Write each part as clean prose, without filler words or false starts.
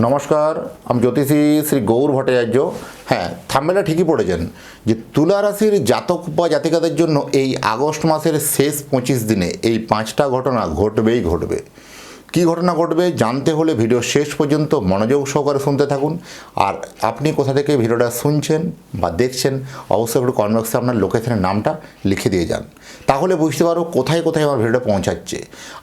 নমস্কার, আমি জ্যোতিষী শ্রী গৌর ভট্টাচার্য। হ্যাঁ, থাম্বনেলটা ঠিকই পড়েছেন যে তুলা রাশির জাতক বা জাতিকাদের জন্য এই আগস্ট মাসের শেষ 25 দিনে এই 5টা ঘটনা ঘটবেই ঘটবে। কী ঘটনা ঘটবে জানতে হলে ভিডিও শেষ পর্যন্ত মনোযোগ সহকারে শুনতে থাকুন। আর আপনি কোথা থেকে ভিডিওটা শুনছেন বা দেখছেন অবশ্যই একটু কমেন্ট বক্সে আপনার লোকেশনের নামটা লিখে দিয়ে যান, তাহলে বুঝতে পারবো কোথায় কোথায় আমার ভিডিওটা পৌঁছাচ্ছে।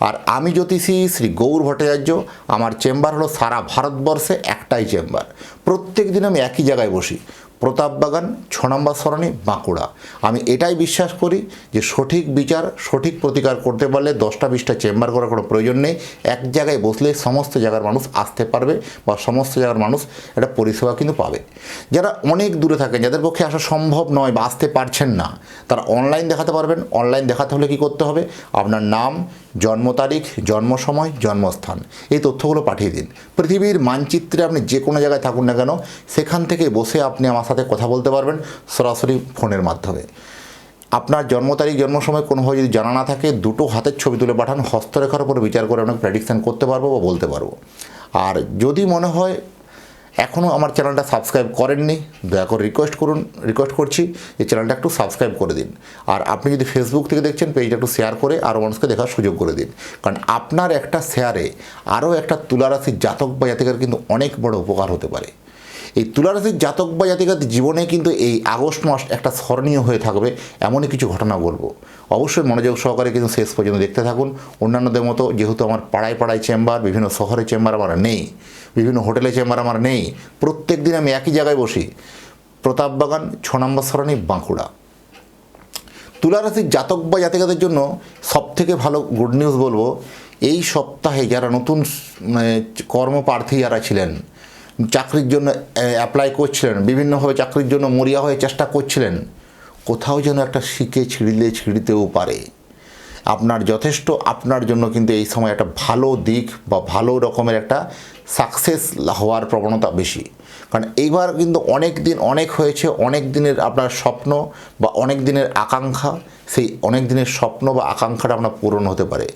আর আমি জ্যোতিষী শ্রী গৌর ভট্টাচার্য, আমার চেম্বার হলো সারা ভারতবর্ষে একটাই চেম্বার। প্রত্যেক দিন আমি একই জায়গায় বসি, প্রতাপবাগান 6 নম্বর সরণি, বাঁকুড়া। আমি এটাই বিশ্বাস করি যে সঠিক বিচার সঠিক প্রতিকার করতে পারলে 10টা 20টা চেম্বার করার কোনো প্রয়োজন নেই। এক জায়গায় বসলে সমস্ত জায়গার মানুষ আসতে পারবে বা সমস্ত জায়গার মানুষ একটা পরিষেবা কিন্তু পাবে। যারা অনেক দূরে থাকেন, যাদের পক্ষে আসা সম্ভব নয় বা আসতে পারছেন না, তারা অনলাইন দেখাতে পারবেন। অনলাইন দেখাতে হলে কী করতে হবে? আপনার নাম, জন্ম তারিখ, জন্ম সময়, জন্মস্থান, এই তথ্যগুলো পাঠিয়ে দিন। পৃথিবীর মানচিত্রে আপনি যে কোনো জায়গায় থাকুন না কেন, সেখান থেকে বসে আপনি আমার সাথে কথা বলতে পারবেন সরাসরি ফোনের মাধ্যমে। আপনার জন্ম তারিখ, জন্ম সময় কোনোভাবে যদি জানা না থাকে, দুটো হাতের ছবি তুলে পাঠান। হস্তরেখার উপর বিচার করে আপনাকে প্রেডিকশান করতে পারবো বা বলতে পারবো। আর যদি মনে হয় এখনও আমার চ্যানেলটা সাবস্ক্রাইব করেননি, দয়া করে রিকোয়েস্ট করছি এই চ্যানেলটা একটু সাবস্ক্রাইব করে দিন। আর আপনি যদি ফেসবুক থেকে দেখছেন, পেজটা একটু শেয়ার করে আরও মানুষকে দেখার সুযোগ করে দিন। কারণ আপনার একটা শেয়ারে আরও একটা তুলা রাশির জাতক বা জাতিকার কিন্তু অনেক বড় উপকার হতে পারে। এই তুলা রাশির জাতক বা জাতিকাদের জীবনে কিন্তু এই আগস্ট মাস একটা স্মরণীয় হয়ে থাকবে, এমনই কিছু ঘটনা বলবো। অবশ্যই মনোযোগ সহকারে কিন্তু শেষ পর্যন্ত দেখতে থাকুন। অন্যান্যদের মতো যেহেতু আমার পাড়ায় পাড়ায় চেম্বার, বিভিন্ন শহরে চেম্বার আমার নেই, বিভিন্ন হোটেলে চেম্বার আমার নেই, প্রত্যেক দিন আমি একই জায়গায় বসি, প্রতাপবাগান 6 নম্বর সরণি, বাঁকুড়া। তুলা রাশির জাতক বা জাতিকাদের জন্য সবথেকে ভালো গুড নিউজ বলবো, এই সপ্তাহে যারা নতুন কর্মপ্রার্থী যারা ছিলেন, চাকরির জন্য অ্যাপ্লাই করছিলেন, বিভিন্নভাবে চাকরির জন্য মরিয়া হয়ে চেষ্টা করছিলেন, কোথাও যেন একটা শিখে ছিঁড়তেও পারে। আপনার যথেষ্ট আপনার জন্য কিন্তু এই সময় একটা ভালো দিক বা ভালো রকমের একটা সাকসেস হওয়ার প্রবণতা বেশি। কারণ এইবার কিন্তু অনেক দিন অনেক হয়েছে, অনেক দিনের আপনার স্বপ্ন বা অনেক দিনের আকাঙ্ক্ষা, সেই অনেক দিনের স্বপ্ন বা আকাঙ্ক্ষাটা আপনার পূরণ হতে পারে।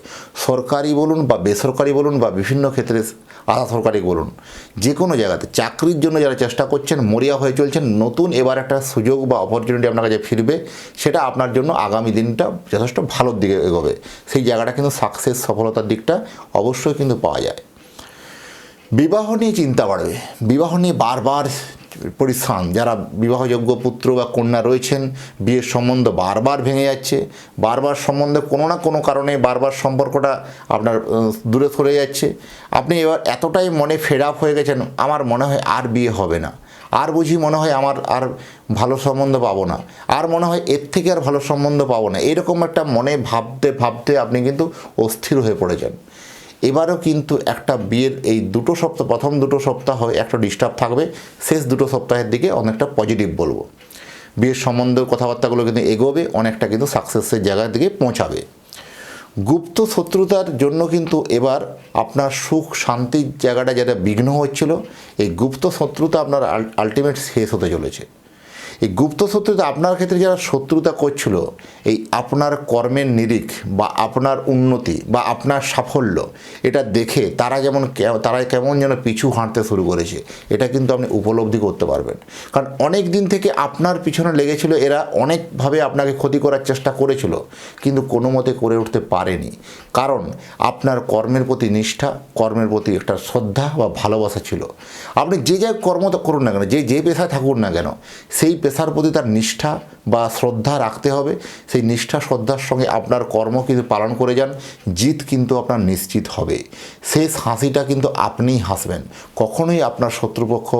সরকারি বলুন বা বেসরকারি বলুন বা বিভিন্ন ক্ষেত্রে আধা সরকারি বলুন, যে কোনো জায়গাতে চাকরির জন্য যারা চেষ্টা করছেন, মরিয়া হয়ে চলছেন, নতুন এবার একটা সুযোগ বা অপরচুনিটি আপনার কাছে ফিরবে। সেটা আপনার জন্য আগামী দিনটা যথেষ্ট ভালোর দিকে এগোবে। সেই জায়গাটা কিন্তু সাকসেস, সফলতার দিকটা অবশ্যই কিন্তু পাওয়া যায়। বিবাহ নিয়ে চিন্তা বাড়বে, বিবাহ নিয়ে বারবার পরিশ্রম। যারা বিবাহযোগ্য পুত্র বা কন্যা রয়েছেন, বিয়ের সম্বন্ধ বারবার ভেঙে যাচ্ছে, বারবার সম্বন্ধে কোনো না কোনো কারণে বারবার সম্পর্কটা আপনার দূরে সরে যাচ্ছে। আপনি এবার এতটাই মনে ফেড আপ হয়ে গেছেন, আমার মনে হয় আর বিয়ে হবে না, আর বুঝি মনে হয় আমার আর ভালো সম্বন্ধ পাবো না, আর মনে হয় এর থেকে আর ভালো সম্বন্ধ পাবো না, এরকম একটা মনে ভাবতে ভাবতে আপনি কিন্তু অস্থির হয়ে পড়েছেন। এবারও কিন্তু একটা বিয়ের এই দুটো সপ্তাহ, প্রথম দুটো সপ্তাহ একটা ডিস্টার্ব থাকবে, শেষ দুটো সপ্তাহের দিকে অনেকটা পজিটিভ বলবো। বিয়ের সম্বন্ধের কথাবার্তাগুলো কিন্তু এগোবে, অনেকটা কিন্তু সাকসেসের জায়গার দিকে পৌঁছাবে। গুপ্ত শত্রুতার জন্য কিন্তু এবার আপনার সুখ শান্তির জায়গাটা যেটা বিঘ্ন হচ্ছিল, এই গুপ্ত শত্রুতা আপনার আলটিমেট শেষ হতে চলেছে। এই গুপ্ত শত্রুতা আপনার ক্ষেত্রে যারা শত্রুতা করছিল, এই আপনার কর্মের নিরিখ বা আপনার উন্নতি বা আপনার সাফল্য এটা দেখে তারা কেমন যেন পিছু হাঁটতে শুরু করেছে, এটা কিন্তু আপনি উপলব্ধি করতে পারবেন। কারণ অনেক দিন থেকে আপনার পিছনে লেগেছিল, এরা অনেকভাবে আপনাকে ক্ষতি করার চেষ্টা করেছিল, কিন্তু কোনো মতে করে উঠতে পারেনি। কারণ আপনার কর্মের প্রতি নিষ্ঠা, কর্মের প্রতি একটা শ্রদ্ধা বা ভালোবাসা ছিল। আপনি যে কর্ম করুন না কেন, যে পেশায় থাকুন না কেন, সেই পেশার প্রতি তার নিষ্ঠা বা শ্রদ্ধা রাখতে হবে। সেই নিষ্ঠা শ্রদ্ধার সঙ্গে আপনার কর্ম কিন্তু পালন করে যান, জিত কিন্তু আপনার নিশ্চিত হবে। শেষ হাসিটা কিন্তু আপনিই হাসবেন, কখনোই আপনার শত্রুপক্ষ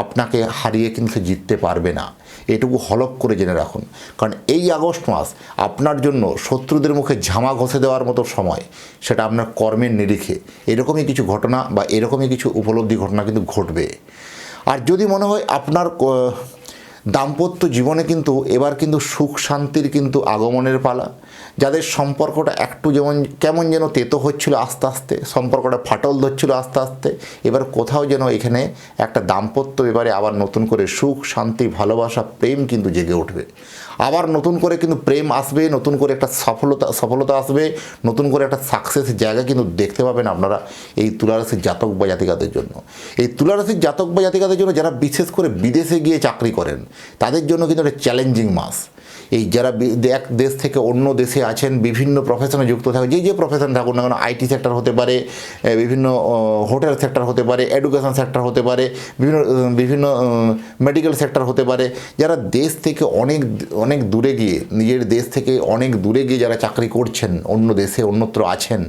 আপনাকে হারিয়ে কিন্তু সে জিততে পারবে না। এটুকু হলক করে জেনে রাখুন। কারণ এই আগস্ট মাস আপনার জন্য শত্রুদের মুখে ঝামা ঘষে দেওয়ার মতো সময়, সেটা আপনার কর্মের নিরিখে এরকমই কিছু ঘটনা বা এরকমই কিছু উপলব্ধি ঘটনা কিন্তু ঘটবে। আর যদি মনে হয় আপনার দাম্পত্য জীবনে কিন্তু এবার কিন্তু সুখ শান্তির কিন্তু আগমনের পালা। যাদের সম্পর্কটা একটু যেমন কেমন যেন তেতো হচ্ছিল আস্তে আস্তে, সম্পর্কটা ফাটল ধরছিল আস্তে আস্তে, এবার কোথাও যেন এখানে একটা দাম্পত্য এবারে আবার নতুন করে সুখ শান্তি ভালোবাসা প্রেম কিন্তু জেগে উঠবে। আবার নতুন করে কিন্তু প্রেম আসবে, নতুন করে একটা সফলতা আসবে, নতুন করে একটা সাকসেসের জায়গা কিন্তু দেখতে পাবেন আপনারা এই তুলা রাশির জাতক বা জাতিকাদের জন্য। এই তুলা রাশির জাতক বা জাতিকাদের জন্য যারা বিশেষ করে বিদেশে গিয়ে চাকরি করেন তাদের জন্য কিন্তু একটা চ্যালেঞ্জিং মাস। এই যারা এক দেশ থেকে অন্য দেশে আছেন, বিভিন্ন প্রফেশনে যুক্ত থাকেন, যে প্রফেশন থাকুন না কেন, আইটি সেক্টর হতে পারে, বিভিন্ন হোটেল সেক্টর হতে পারে, এডুকেশন সেক্টর হতে পারে, বিভিন্ন মেডিকেল সেক্টর হতে পারে, যারা দেশ থেকে অনেক দূরে গিয়ে, নিজের দেশ থেকে অনেক দূরে গিয়ে যারা চাকরি করছেন, অন্য দেশে অন্যত্র আছেন,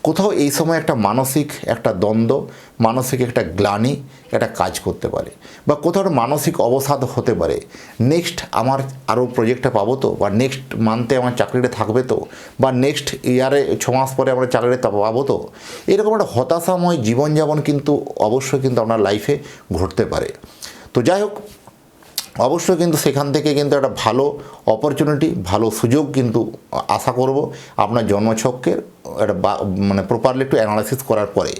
কোথাও এই সময় একটা মানসিক একটা দ্বন্দ্ব, মানসিক একটা গ্লানি একটা কাজ করতে পারে, বা কোথাও একটা মানসিক অবসাদ হতে পারে। নেক্সট আমার আরও প্রজেক্টটা পাবো তো, বা নেক্সট মান্থে আমার চাকরিটা থাকবে তো, বা নেক্সট ইয়ারে 6 মাস পরে আমরা চাকরিটা পাবো তো, এরকম একটা হতাশাময় জীবনযাপন কিন্তু অবশ্যই কিন্তু আপনার লাইফে ঘটতে পারে। তো যাই হোক, অবশ্যই কিন্তু সেখান থেকে কিন্তু একটা ভালো অপরচুনিটি, ভালো সুযোগ কিন্তু আশা করব আপনার জন্মছকের একটা মানে প্রপারলি একটু অ্যানালাইসিস করার পরে।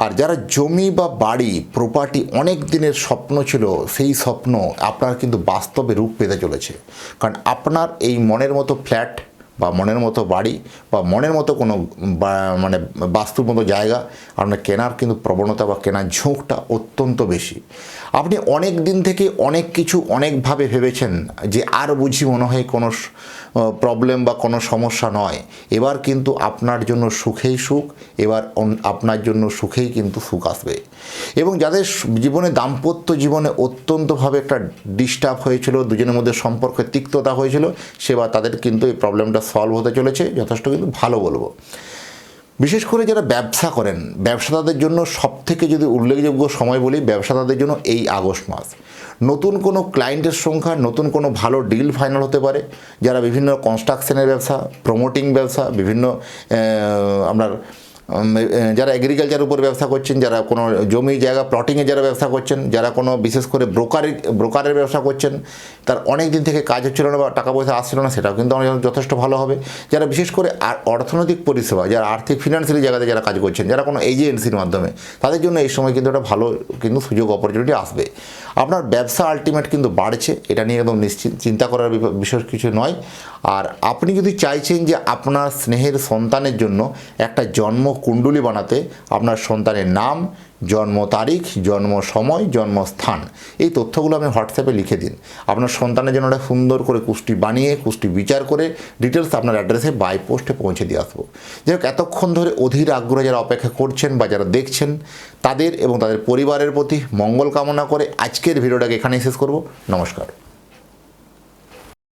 আর যারা জমি বা বাড়ি প্রপার্টি অনেক দিনের স্বপ্ন ছিল, সেই স্বপ্ন আপনার কিন্তু বাস্তবে রূপ পেতে চলেছে। কারণ আপনার এই মনের মতো ফ্ল্যাট বা মনের মতো বাড়ি বা মনের মতো কোনো মানে বাস্তুর মতো জায়গা আপনার কেনার কিন্তু প্রবণতা বা কেনার ঝোঁকটা অত্যন্ত বেশি। আপনি অনেক দিন থেকে অনেক কিছু অনেকভাবে ভেবেছেন যে আর বুঝি মনে হয় কোনো প্রবলেম বা কোনো সমস্যা নয়, এবার কিন্তু আপনার জন্য সুখেই সুখ, এবার আপনার জন্য সুখেই কিন্তু সুখ আসবে। এবং যাদের জীবনে দাম্পত্য জীবনে অত্যন্তভাবে একটা ডিস্টার্ব হয়েছিল, দুজনের মধ্যে সম্পর্কের তিক্ততা হয়েছিল, সেবার তাদের কিন্তু এই প্রবলেমটা সলভ হতে চলেছে, যথেষ্ট কিন্তু ভালো বলবো। বিশেষ করে যারা ব্যবসা করেন, ব্যবসাদারদের জন্য সবথেকে যদি উল্লেখযোগ্য সময় বলি, ব্যবসাদারদের জন্য এই আগস্ট মাস। নতুন কোনো ক্লায়েন্টের সংখ্যা, নতুন কোনো ভালো ডিল ফাইনাল হতে পারে। যারা বিভিন্ন কনস্ট্রাকশনের ব্যবসা, প্রমোটিং ব্যবসা, বিভিন্ন আপনার যারা এগ্রিকালচার উপর ব্যবসা করছেন, যারা কোনো জমি জায়গা প্লটিংয়ে যারা ব্যবসা করছেন, যারা কোনো বিশেষ করে ব্রোকারের ব্যবসা করছেন, তার অনেক দিন থেকে কাজ হচ্ছিল না বা টাকা পয়সা আসছিল না, সেটাও কিন্তু যথেষ্ট ভালো হবে। যারা বিশেষ করে অর্থনৈতিক পরিষেবা, যারা আর্থিক ফিনান্সিয়ালি জায়গাতে যারা কাজ করছেন, যারা কোনো এজেন্সির মাধ্যমে, তাদের জন্য এই সময় কিন্তু একটা ভালো কিন্তু সুযোগ অপরচুনিটি আসবে। আপনার ব্যবসা আলটিমেট কিন্তু বাড়ছে, এটা নিয়ে একদম চিন্তা করার বিষয় কিছু নয়। আর আপনি যদি চাইছেন যে আপনার স্নেহের সন্তানের জন্য একটা জন্ম কুণ্ডলী বানাতে, আপনার সন্তানের নাম, জন্ম তারিখ, জন্ম সময়, জন্মস্থান, এই তথ্যগুলো আপনি হোয়াটসঅ্যাপে লিখে দিন। আপনার সন্তানের জন্য একটা সুন্দর করে কুষ্টি বানিয়ে, কুষ্টি বিচার করে ডিটেলস আপনার অ্যাড্রেসে বাই পোস্টে পৌঁছে দিয়ে আসবো। যাই হোক, এতক্ষণ ধরে অধীর আগ্রহে যারা অপেক্ষা করছেন বা যারা দেখছেন, তাদের এবং তাদের পরিবারের প্রতি মঙ্গল কামনা করে আজকের ভিডিওটাকে এখানেই শেষ করব। নমস্কার।